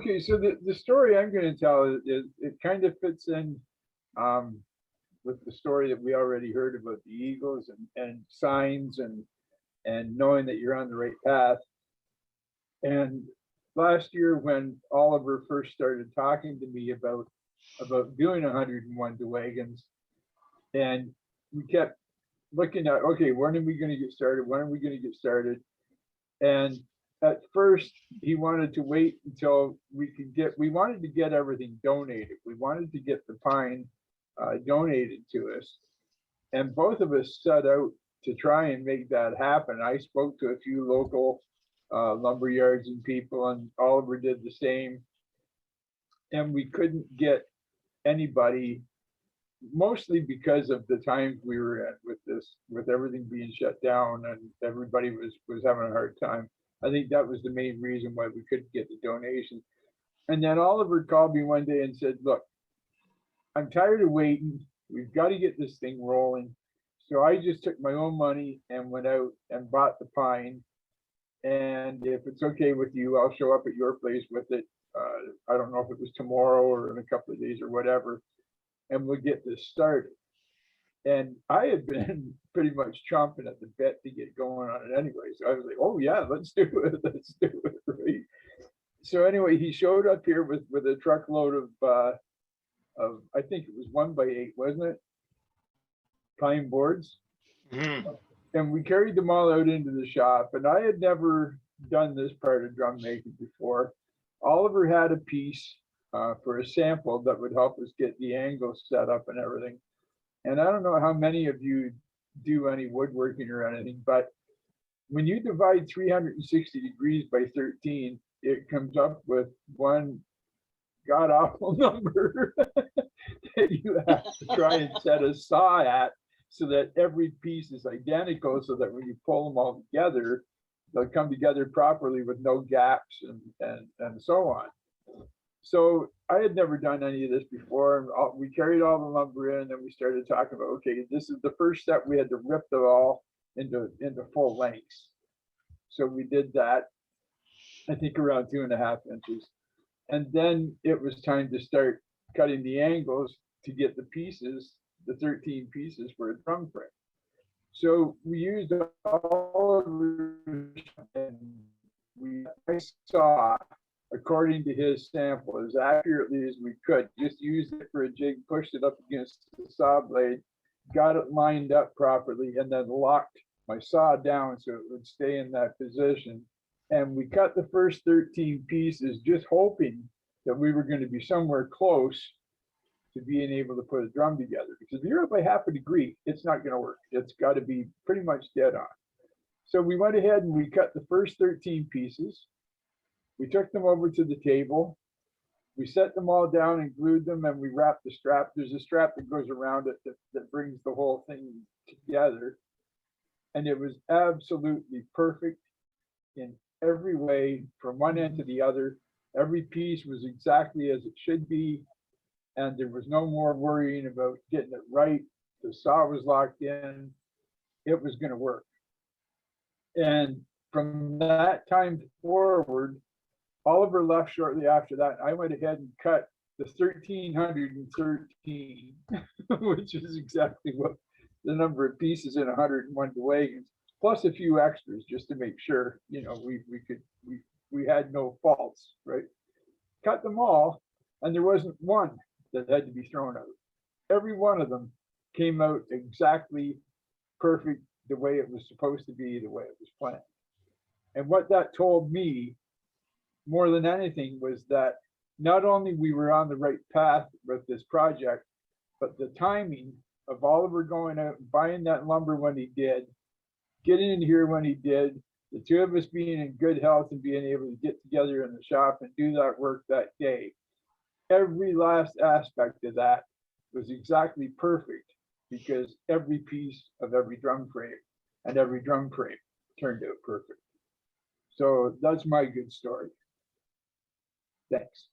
Okay, so the story I'm going to tell is it kind of fits in um, with the story that we already heard about the Eagles and signs and knowing that you're on the right path. And last year, when Oliver first started talking to me about doing 101 to wagons, and we kept looking at, okay, when are we going to get started? When are we going to get started? And at first, he wanted to wait until we wanted to get everything donated. We wanted to get the pine donated to us. And both of us set out to try and make that happen. I spoke to a few local lumber yards and people, and Oliver did the same. And we couldn't get anybody, mostly because of the times we were at with everything being shut down and everybody was having a hard time. I think that was the main reason why we couldn't get the donation. And then Oliver called me one day and said, look, I'm tired of waiting. We've got to get this thing rolling. So I just took my own money and went out and bought the pine. And if it's okay with you, I'll show up at your place with it. I don't know if it was tomorrow or in a couple of days or whatever, and we'll get this started. And I had been pretty much chomping at the bit to get going on it anyway. So I was like, oh yeah, let's do it. Let's do it. Right. So anyway, he showed up here with a truckload of I think it was 1x8, wasn't it? Pine boards. Mm-hmm. And we carried them all out into the shop. And I had never done this part of drum making before. Oliver had a piece for a sample that would help us get the angle set up and everything. And I don't know how many of you do any woodworking or anything, but when you divide 360 degrees by 13, it comes up with one god awful number that you have to try and set a saw at so that every piece is identical, so that when you pull them all together, they'll come together properly with no gaps and so on. So I had never done any of this before. We carried all the lumber in, and we started talking about, okay, this is the first step. We had to rip it all into full lengths. So we did that, I think around 2.5 inches. And then it was time to start cutting the angles to get the pieces, the 13 pieces for a drum frame. So we used all of and I saw, according to his sample, as accurately as we could, just used it for a jig, pushed it up against the saw blade, got it lined up properly, and then locked my saw down so it would stay in that position. And we cut the first 13 pieces, just hoping that we were going to be somewhere close to being able to put a drum together. Because if you're up by 1/2 degree, it's not going to work. It's got to be pretty much dead on. So we went ahead and we cut the first 13 pieces. We took them over to the table. We set them all down and glued them, and we wrapped the strap. There's a strap that goes around it that brings the whole thing together. And it was absolutely perfect in every way, from one end to the other. Every piece was exactly as it should be, and there was no more worrying about getting it right. The saw was locked in. It was going to work. And from that time forward, Oliver left shortly after that. I went ahead and cut the 1,313, which is exactly what the number of pieces in 101 wagons, plus a few extras just to make sure, you know, we had no faults, right? Cut them all, and there wasn't one that had to be thrown out. Every one of them came out exactly perfect, the way it was supposed to be, the way it was planned. And what that told me more than anything was that not only we were on the right path with this project, but the timing of Oliver going out and buying that lumber when he did, getting in here when he did, the two of us being in good health and being able to get together in the shop and do that work that day. Every last aspect of that was exactly perfect, because every piece of every drum frame and every drum frame turned out perfect. So that's my good story. Thanks.